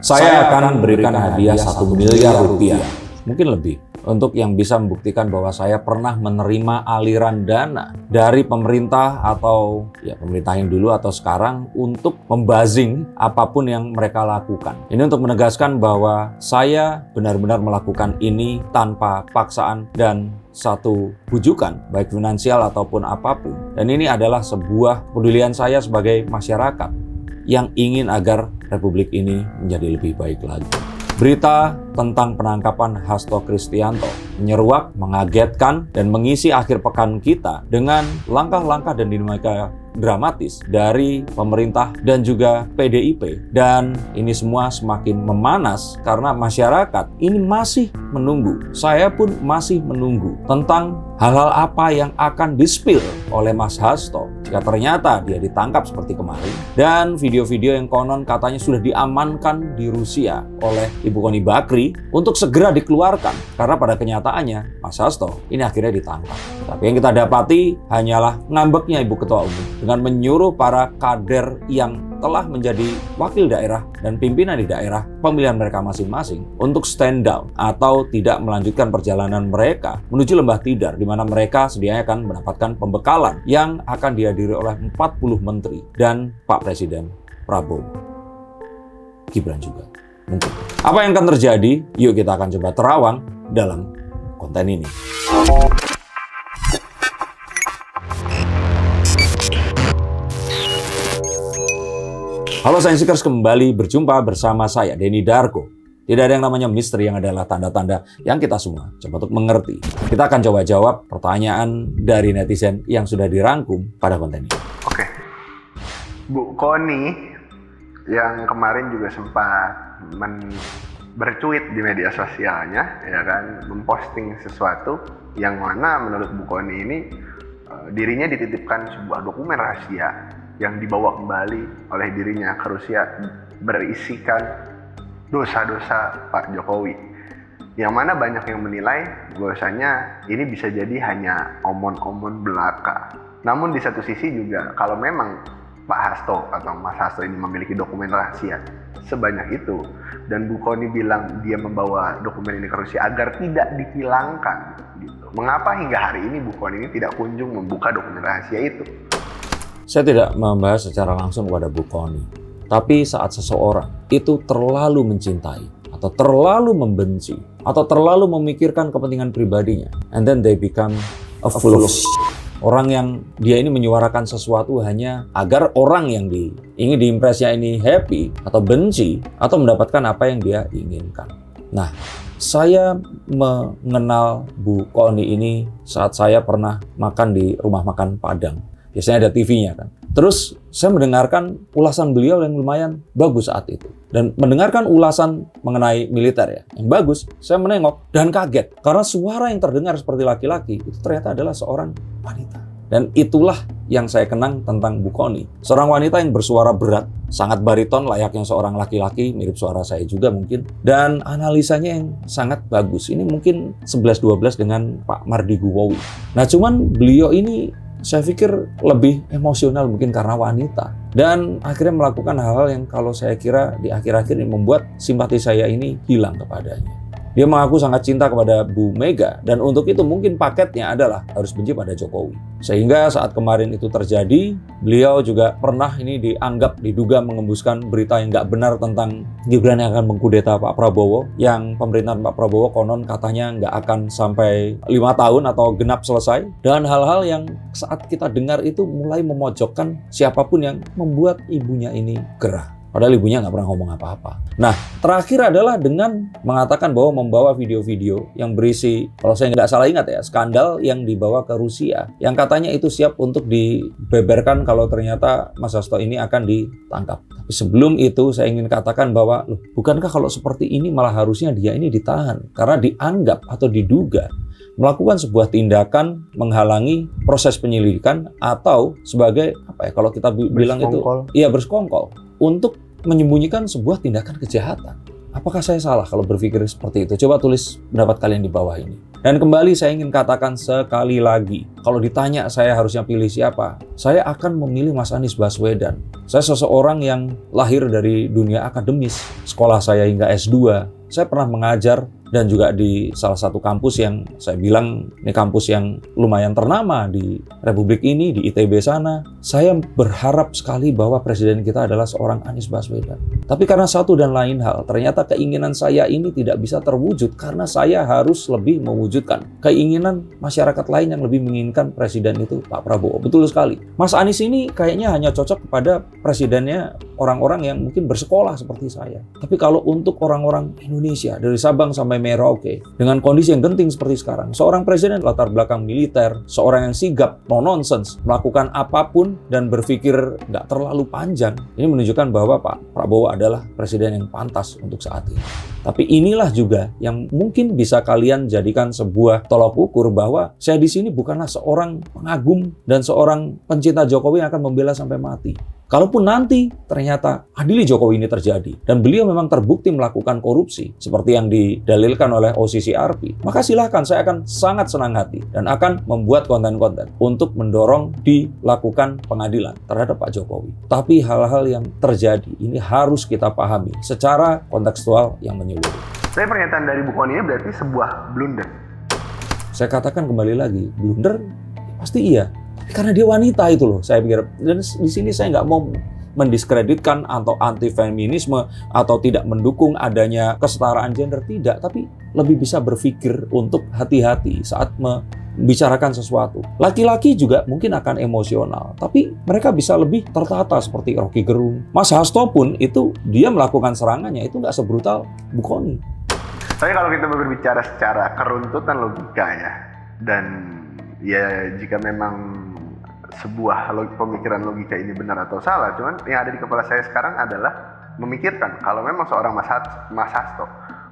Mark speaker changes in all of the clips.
Speaker 1: Saya akan berikan hadiah 1 miliar rupiah, mungkin lebih, untuk yang bisa membuktikan bahwa saya pernah menerima aliran dana dari pemerintah atau ya pemerintah yang dulu atau sekarang untuk membazing apapun yang mereka lakukan. Ini untuk menegaskan bahwa saya benar-benar melakukan ini tanpa paksaan dan satu bujukan, baik finansial ataupun apapun. Dan ini adalah sebuah kepedulian saya sebagai masyarakat yang ingin agar Republik ini menjadi lebih baik lagi. Berita tentang penangkapan Hasto Kristianto menyeruak, mengagetkan, dan mengisi akhir pekan kita dengan langkah-langkah dan dinamika dramatis dari pemerintah dan juga PDIP. Dan ini semua semakin memanas karena masyarakat ini masih menunggu. Saya pun masih menunggu tentang hal-hal apa yang akan di-spill oleh Mas Hasto jika ternyata dia ditangkap seperti kemarin. Dan video-video yang konon katanya sudah diamankan di Rusia oleh Ibu Koni Bakri untuk segera dikeluarkan. Karena pada kenyataannya Mas Hasto ini akhirnya ditangkap. Tapi yang kita dapati hanyalah ngambeknya Ibu Ketua Umum dengan menyuruh para kader yang telah menjadi wakil daerah dan pimpinan di daerah pemilihan mereka masing-masing untuk stand down atau tidak melanjutkan perjalanan mereka menuju Lembah Tidar, di mana mereka sedianya akan mendapatkan pembekalan yang akan dihadiri oleh 40 menteri dan Pak Presiden Prabowo. Gibran juga mungkin. Apa yang akan terjadi? Yuk kita akan coba terawang dalam konten ini. Halo Sainsikers, kembali berjumpa bersama saya, Denny Darko. Tidak ada yang namanya misteri, yang adalah tanda-tanda yang kita semua coba untuk mengerti. Kita akan coba jawab pertanyaan dari netizen yang sudah dirangkum pada konten ini.
Speaker 2: Oke, Bu Koni yang kemarin juga sempat bercuit di media sosialnya, ya kan, memposting sesuatu yang mana menurut Bu Koni ini dirinya dititipkan sebuah dokumen rahasia yang dibawa kembali oleh dirinya ke Rusia berisikan dosa-dosa Pak Jokowi. Yang mana banyak yang menilai bahwasanya ini bisa jadi hanya omon-omon belaka. Namun di satu sisi juga kalau memang Pak Hasto atau Mas Hasto ini memiliki dokumen rahasia sebanyak itu dan Bu Koni bilang dia membawa dokumen ini ke Rusia agar tidak dihilangkan gitu. Mengapa hingga hari ini Bu Koni ini tidak kunjung membuka dokumen rahasia itu?
Speaker 1: Saya tidak membahas secara langsung kepada Bu Koni, tapi saat seseorang itu terlalu mencintai, atau terlalu membenci, atau terlalu memikirkan kepentingan pribadinya, and then they become a full of shit. Orang yang dia ini menyuarakan sesuatu hanya agar orang yang ingin diimpresnya ini happy, atau benci, atau mendapatkan apa yang dia inginkan. Nah, saya mengenal Bu Koni ini saat saya pernah makan di rumah makan Padang. Biasanya ada TV-nya kan. Terus saya mendengarkan ulasan beliau yang lumayan bagus saat itu. Dan mendengarkan ulasan mengenai militer ya, yang bagus, saya menengok dan kaget. Karena suara yang terdengar seperti laki-laki, itu ternyata adalah seorang wanita. Dan itulah yang saya kenang tentang Bu Koni. Seorang wanita yang bersuara berat, sangat bariton layaknya seorang laki-laki, mirip suara saya juga mungkin. Dan analisanya yang sangat bagus. Ini mungkin 11-12 dengan Pak Mardi Guwowi. Nah cuman beliau ini saya pikir lebih emosional mungkin karena wanita. Dan akhirnya melakukan hal-hal yang kalau saya kira di akhir-akhir ini membuat simpati saya ini hilang kepadanya. Dia mengaku sangat cinta kepada Bu Mega, dan untuk itu mungkin paketnya adalah harus benci pada Jokowi. Sehingga saat kemarin itu terjadi, beliau juga pernah ini diduga mengembuskan berita yang nggak benar tentang Gibran yang akan mengkudeta Pak Prabowo, yang pemerintahan Pak Prabowo konon katanya nggak akan sampai 5 tahun atau genap selesai. Dan hal-hal yang saat kita dengar itu mulai memojokkan siapapun yang membuat ibunya ini gerah. Padahal ibunya nggak pernah ngomong apa-apa. Nah, terakhir adalah dengan mengatakan bahwa membawa video-video yang berisi, kalau saya nggak salah ingat ya, skandal yang dibawa ke Rusia. Yang katanya itu siap untuk dibeberkan kalau ternyata Mas Hasto ini akan ditangkap. Tapi sebelum itu saya ingin katakan bahwa, loh, bukankah kalau seperti ini malah harusnya dia ini ditahan? Karena dianggap atau diduga melakukan sebuah tindakan menghalangi proses penyelidikan atau sebagai, apa ya, kalau kita bilang itu, iya bersekongkol. Untuk menyembunyikan sebuah tindakan kejahatan. Apakah saya salah kalau berpikir seperti itu? Coba tulis pendapat kalian di bawah ini. Dan kembali saya ingin katakan sekali lagi, kalau ditanya saya harusnya pilih siapa, saya akan memilih Mas Anies Baswedan. Saya seseorang yang lahir dari dunia akademis, sekolah saya hingga S2. Saya pernah mengajar dan juga di salah satu kampus yang saya bilang ini kampus yang lumayan ternama di Republik ini, di ITB sana. Saya berharap sekali bahwa presiden kita adalah seorang Anies Baswedan. Tapi karena satu dan lain hal, ternyata keinginan saya ini tidak bisa terwujud karena saya harus lebih mewujudkan keinginan masyarakat lain yang lebih menginginkan presiden itu Pak Prabowo. Betul sekali. Mas Anies ini kayaknya hanya cocok kepada presidennya orang-orang yang mungkin bersekolah seperti saya. Tapi kalau untuk orang-orang Indonesia dari Sabang sampai Merauke dengan kondisi yang genting seperti sekarang, seorang presiden latar belakang militer, seorang yang sigap, no nonsense, melakukan apapun dan berpikir nggak terlalu panjang, ini menunjukkan bahwa Pak Prabowo adalah presiden yang pantas untuk saat ini. Tapi inilah juga yang mungkin bisa kalian jadikan sebuah tolak ukur bahwa saya di sini bukanlah seorang pengagum dan seorang pencinta Jokowi yang akan membela sampai mati. Kalaupun nanti ternyata adili Jokowi ini terjadi dan beliau memang terbukti melakukan korupsi seperti yang didalilkan oleh OCCRP, maka silahkan, saya akan sangat senang hati dan akan membuat konten-konten untuk mendorong dilakukan pengadilan terhadap Pak Jokowi. Tapi hal-hal yang terjadi ini harus kita pahami secara kontekstual yang menyeluruh.
Speaker 2: Tapi pernyataan dari Bu Kony ini berarti sebuah blunder.
Speaker 1: Saya katakan kembali lagi, blunder pasti iya. Karena dia wanita itu loh, saya pikir. Dan di sini saya nggak mau mendiskreditkan atau anti-feminisme atau tidak mendukung adanya kesetaraan gender, tidak. Tapi lebih bisa berpikir untuk hati-hati saat membicarakan sesuatu. Laki-laki juga mungkin akan emosional, tapi mereka bisa lebih tertata seperti Rocky Gerung. Mas Hasto pun itu dia melakukan serangannya, itu nggak sebrutal Bu Kony.
Speaker 2: Tapi kalau kita berbicara secara keruntutan logika ya, dan ya jika memang sebuah pemikiran logika ini benar atau salah, cuman yang ada di kepala saya sekarang adalah memikirkan kalau memang seorang Mas Hasto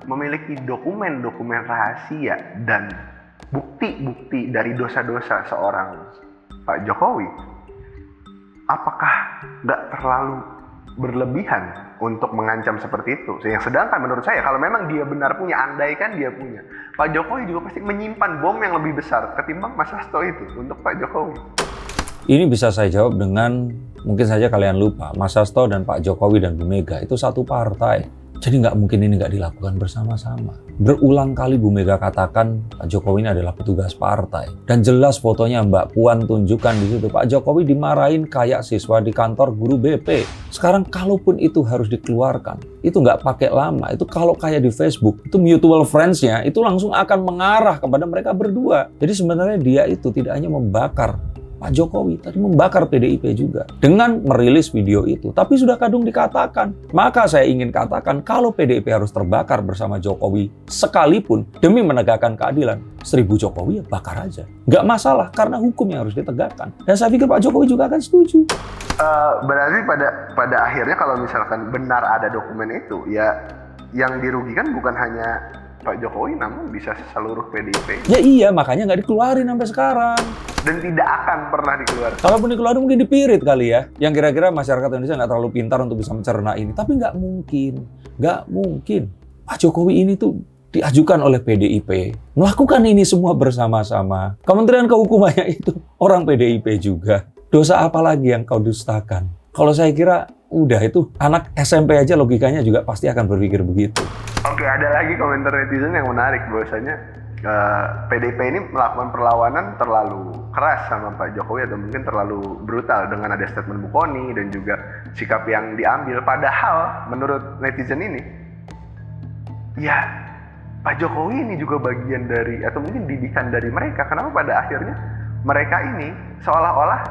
Speaker 2: memiliki dokumen-dokumen rahasia dan bukti-bukti dari dosa-dosa seorang Pak Jokowi, apakah nggak terlalu berlebihan untuk mengancam seperti itu? Yang sedangkan menurut saya kalau memang dia benar punya, andaikan dia punya, Pak Jokowi juga pasti menyimpan bom yang lebih besar ketimbang Mas Hasto itu untuk Pak Jokowi.
Speaker 1: Ini bisa saya jawab dengan, mungkin saja kalian lupa, Mas Hasto dan Pak Jokowi dan Bu Mega itu satu partai. Jadi nggak mungkin ini nggak dilakukan bersama-sama. Berulang kali Bu Mega katakan Pak Jokowi ini adalah petugas partai. Dan jelas fotonya Mbak Puan tunjukkan di situ. Pak Jokowi dimarahin kayak siswa di kantor guru BP. Sekarang kalaupun itu harus dikeluarkan, itu nggak pakai lama. Itu kalau kayak di Facebook, itu mutual friends-nya itu langsung akan mengarah kepada mereka berdua. Jadi sebenarnya dia itu tidak hanya membakar Pak Jokowi, tadi membakar PDIP juga dengan merilis video itu. Tapi sudah kadung dikatakan. Maka saya ingin katakan kalau PDIP harus terbakar bersama Jokowi sekalipun demi menegakkan keadilan, 1000 Jokowi ya bakar aja. Nggak masalah karena hukum yang harus ditegakkan. Dan saya pikir Pak Jokowi juga akan setuju.
Speaker 2: Berarti pada akhirnya kalau misalkan benar ada dokumen itu, ya yang dirugikan bukan hanya Pak Jokowi, namun bisa seluruh PDIP.
Speaker 1: Ya iya, makanya nggak dikeluarin sampai sekarang.
Speaker 2: Dan tidak akan pernah dikeluarkan.
Speaker 1: Kalaupun dikeluarin mungkin dipirit kali ya. Yang kira-kira masyarakat Indonesia nggak terlalu pintar untuk bisa mencerna ini. Tapi nggak mungkin. Nggak mungkin. Pak Jokowi ini tuh diajukan oleh PDIP. Melakukan ini semua bersama-sama. Kementerian Kehukumannya itu orang PDIP juga. Dosa apa lagi yang kau dustakan? Kalau saya kira udah itu anak SMP aja logikanya juga pasti akan berpikir begitu.
Speaker 2: Oke, ada lagi komentar netizen yang menarik bahwasanya PDIP ini melakukan perlawanan terlalu keras sama Pak Jokowi atau mungkin terlalu brutal dengan ada statement Bu Kony dan juga sikap yang diambil. Padahal menurut netizen ini, ya Pak Jokowi ini juga bagian dari atau mungkin didikan dari mereka. Kenapa pada akhirnya mereka ini seolah-olah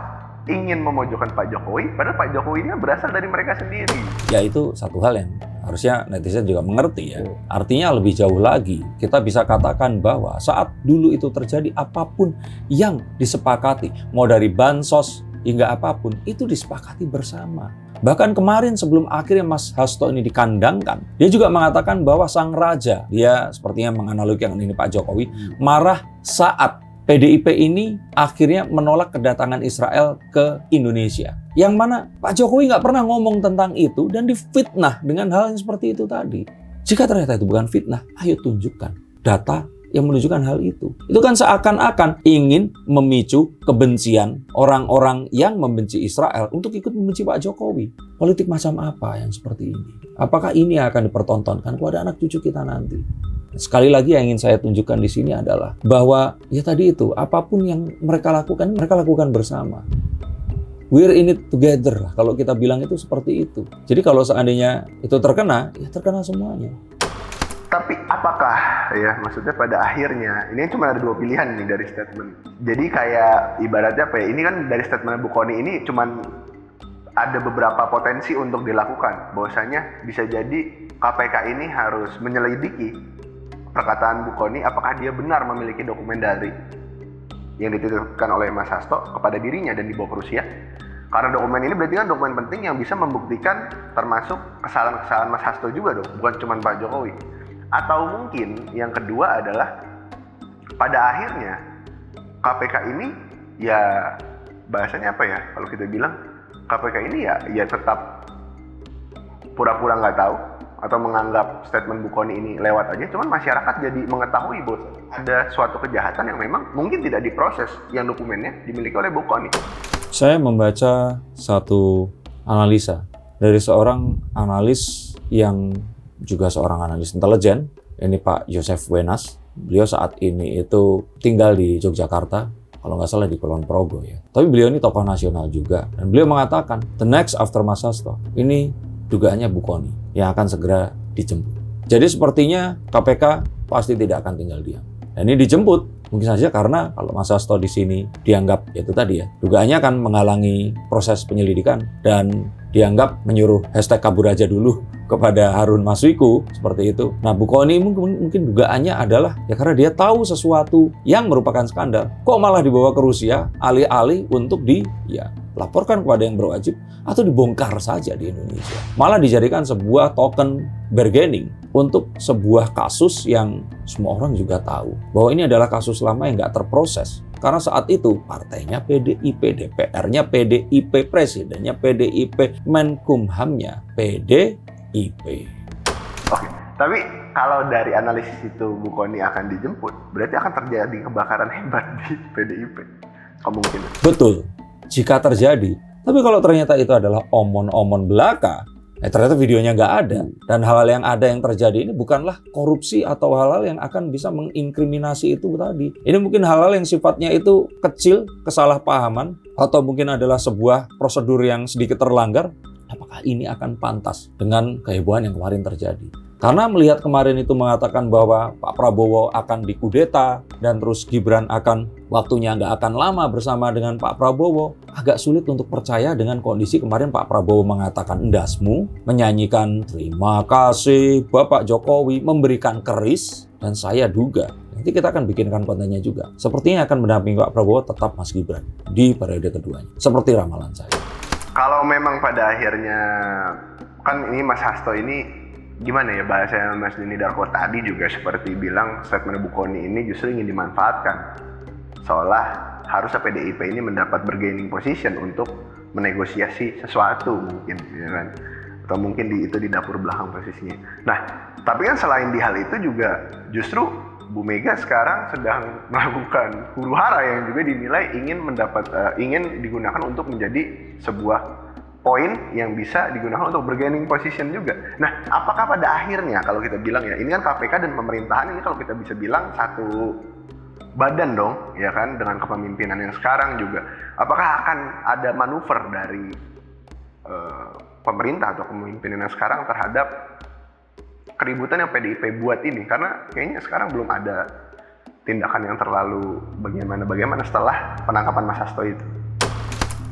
Speaker 2: ingin memojokkan Pak Jokowi, padahal Pak Jokowi ini berasal dari mereka sendiri. Ya itu satu hal yang harusnya netizen juga mengerti ya. Artinya lebih jauh lagi, kita bisa katakan bahwa saat dulu itu terjadi apapun yang disepakati, mau dari bansos hingga apapun, itu disepakati bersama. Bahkan kemarin sebelum akhirnya Mas Hasto ini dikandangkan, dia juga mengatakan bahwa sang raja, dia sepertinya menganalogikan ini Pak Jokowi, marah saat PDIP ini akhirnya menolak kedatangan Israel ke Indonesia. Yang mana Pak Jokowi nggak pernah ngomong tentang itu dan difitnah dengan hal yang seperti itu tadi. Jika ternyata itu bukan fitnah, ayo tunjukkan data
Speaker 1: yang menunjukkan hal itu. Itu kan seakan-akan ingin memicu kebencian orang-orang yang membenci Israel untuk ikut membenci Pak Jokowi. Politik macam apa yang seperti ini? Apakah ini akan dipertontonkan kepada anak cucu kita nanti? Sekali lagi yang ingin saya tunjukkan di sini adalah bahwa ya tadi itu, apapun yang mereka lakukan bersama. We're in it together lah, kalau kita bilang itu seperti itu. Jadi kalau seandainya itu terkena, ya terkena semuanya.
Speaker 2: Tapi apakah ya maksudnya pada akhirnya ini cuma ada dua pilihan nih dari statement. Jadi kayak ibaratnya apa ya? Ini kan dari statement Bu Kony ini cuman ada beberapa potensi untuk dilakukan. Bahwasanya bisa jadi KPK ini harus menyelidiki perkataan Bu Kony apakah dia benar memiliki dokumen dari yang dititipkan oleh Mas Hasto kepada dirinya dan dibawa ke Rusia. Karena dokumen ini berarti kan dokumen penting yang bisa membuktikan termasuk kesalahan-kesalahan Mas Hasto juga dong, bukan cuma Pak Jokowi. Atau mungkin yang kedua adalah pada akhirnya KPK ini ya bahasanya apa ya, kalau kita bilang KPK ini ya tetap pura-pura nggak tahu atau menganggap statement Bu Kony ini lewat aja, cuman masyarakat jadi mengetahui bahwa ada suatu kejahatan yang memang mungkin tidak diproses yang dokumennya dimiliki oleh Bu Kony.
Speaker 1: Saya membaca satu analisa dari seorang analis yang juga seorang analis intelijen, ini Pak Joseph Wenas. Beliau saat ini itu tinggal di Yogyakarta, kalau nggak salah di Kulon Progo ya. Tapi beliau ini tokoh nasional juga, dan beliau mengatakan the next after Mas Hasto ini dugaannya Bu Kony yang akan segera dijemput. Jadi sepertinya KPK pasti tidak akan tinggal diam. Dan ini dijemput mungkin saja karena kalau Mas Hasto di sini dianggap itu tadi ya, dugaannya akan menghalangi proses penyelidikan dan dianggap menyuruh hashtag kabur aja dulu kepada Harun Masiku seperti itu. Nah, Bu Kony mungkin dugaannya adalah ya karena dia tahu sesuatu yang merupakan skandal, kok malah dibawa ke Rusia alih-alih untuk laporkan kepada yang berwajib atau dibongkar saja di Indonesia. Malah dijadikan sebuah token bargaining untuk sebuah kasus yang semua orang juga tahu bahwa ini adalah kasus lama yang nggak terproses. Karena saat itu partainya PDIP, DPR-nya PDIP, presidennya PDIP, Menkumhamnya PDIP.
Speaker 2: Oke, tapi kalau dari analisis itu Bu Kony akan dijemput, berarti akan terjadi kebakaran hebat di PDIP. Kemungkinan.
Speaker 1: Betul, jika terjadi. Tapi kalau ternyata itu adalah omon-omon belaka, ternyata videonya nggak ada. Dan hal-hal yang ada yang terjadi ini bukanlah korupsi atau hal-hal yang akan bisa menginkriminasi itu tadi. Ini mungkin hal-hal yang sifatnya itu kecil, kesalahpahaman, atau mungkin adalah sebuah prosedur yang sedikit terlanggar. Apakah ini akan pantas dengan kehebohan yang kemarin terjadi? Karena melihat kemarin itu mengatakan bahwa Pak Prabowo akan dikudeta dan terus Gibran waktunya nggak akan lama bersama dengan Pak Prabowo, agak sulit untuk percaya dengan kondisi kemarin Pak Prabowo mengatakan endasmu, menyanyikan terima kasih Bapak Jokowi, memberikan keris, dan saya duga nanti kita akan bikinkan kontennya juga. Sepertinya akan mendampingi Pak Prabowo tetap Mas Gibran di periode keduanya. Seperti ramalan saya.
Speaker 2: Kalau memang pada akhirnya kan ini Mas Hasto ini gimana ya bahasanya Mas Denny Darko tadi juga seperti bilang statement Bu Kony ini justru ingin dimanfaatkan seolah harusnya PDIP ini mendapat bargaining position untuk menegosiasi sesuatu mungkin ya kan, atau mungkin itu di dapur belakang posisinya. Nah tapi kan selain di hal itu juga justru Bu Mega sekarang sedang melakukan huru hara yang juga dinilai ingin digunakan untuk menjadi sebuah poin yang bisa digunakan untuk bargaining position juga. Nah, apakah pada akhirnya kalau kita bilang ya, ini kan KPK dan pemerintahan ini kalau kita bisa bilang satu badan dong, ya kan, dengan kepemimpinan yang sekarang juga. Apakah akan ada manuver dari pemerintah atau kepemimpinan yang sekarang terhadap keributan yang PDIP buat ini? Karena kayaknya sekarang belum ada tindakan yang terlalu bagaimana setelah penangkapan Mas Hasto itu.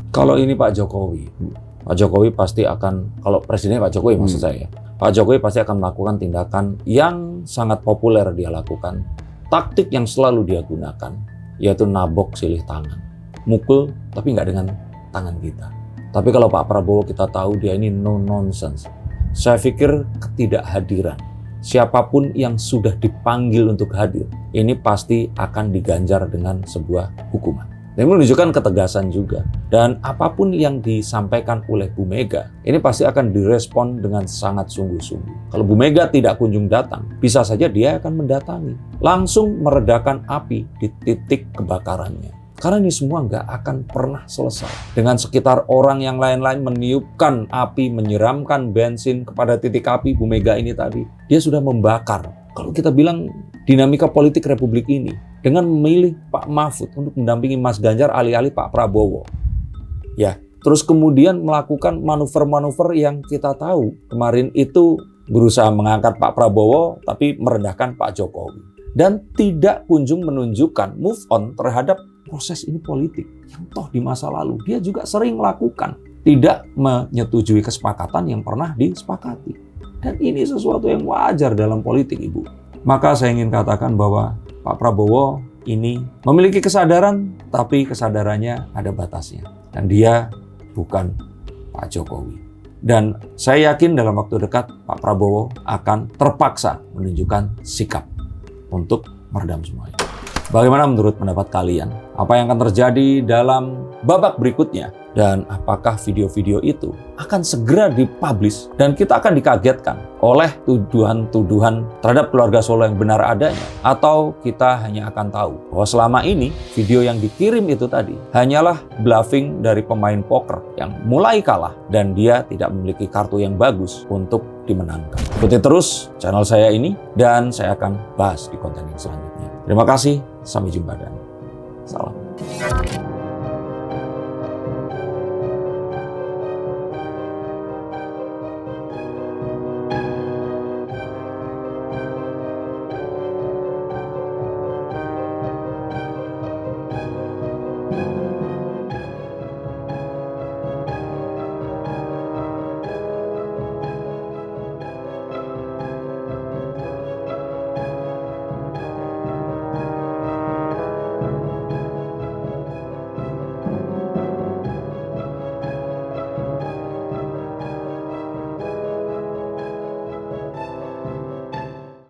Speaker 1: Kalau ini Pak Jokowi pasti akan, kalau presidennya Pak Jokowi maksud saya, Pak Jokowi pasti akan melakukan tindakan yang sangat populer dia lakukan. Taktik yang selalu dia gunakan, yaitu nabok silih tangan. Mukul, tapi nggak dengan tangan kita. Tapi kalau Pak Prabowo kita tahu dia ini no nonsense. Saya pikir ketidakhadiran siapapun yang sudah dipanggil untuk hadir, ini pasti akan diganjar dengan sebuah hukuman. Ini menunjukkan ketegasan juga. Dan apapun yang disampaikan oleh Bu Mega, ini pasti akan direspon dengan sangat sungguh-sungguh. Kalau Bu Mega tidak kunjung datang, bisa saja dia akan mendatangi. Langsung meredakan api di titik kebakarannya. Karena ini semua nggak akan pernah selesai. Dengan sekitar orang yang lain-lain meniupkan api, menyiramkan bensin kepada titik api, Bu Mega ini tadi, dia sudah membakar. Kalau kita bilang dinamika politik Republik ini, dengan memilih Pak Mahfud untuk mendampingi Mas Ganjar alih-alih Pak Prabowo. Ya, terus kemudian melakukan manuver-manuver yang kita tahu. Kemarin itu berusaha mengangkat Pak Prabowo, tapi merendahkan Pak Jokowi. Dan tidak kunjung menunjukkan move on terhadap proses ini politik. Yang toh di masa lalu dia juga sering melakukan. Tidak menyetujui kesepakatan yang pernah disepakati. Dan ini sesuatu yang wajar dalam politik, Ibu. Maka saya ingin katakan bahwa Pak Prabowo ini memiliki kesadaran, tapi kesadarannya ada batasnya. Dan dia bukan Pak Jokowi. Dan saya yakin dalam waktu dekat Pak Prabowo akan terpaksa menunjukkan sikap untuk meredam semuanya. Bagaimana menurut pendapat kalian? Apa yang akan terjadi dalam babak berikutnya? Dan apakah video-video itu akan segera dipublish dan kita akan dikagetkan oleh tuduhan-tuduhan terhadap keluarga Solo yang benar adanya? Atau kita hanya akan tahu bahwa selama ini video yang dikirim itu tadi hanyalah bluffing dari pemain poker yang mulai kalah dan dia tidak memiliki kartu yang bagus untuk dimenangkan. Ikuti terus channel saya ini dan saya akan bahas di konten yang selanjutnya. Terima kasih, sampai jumpa dan salam.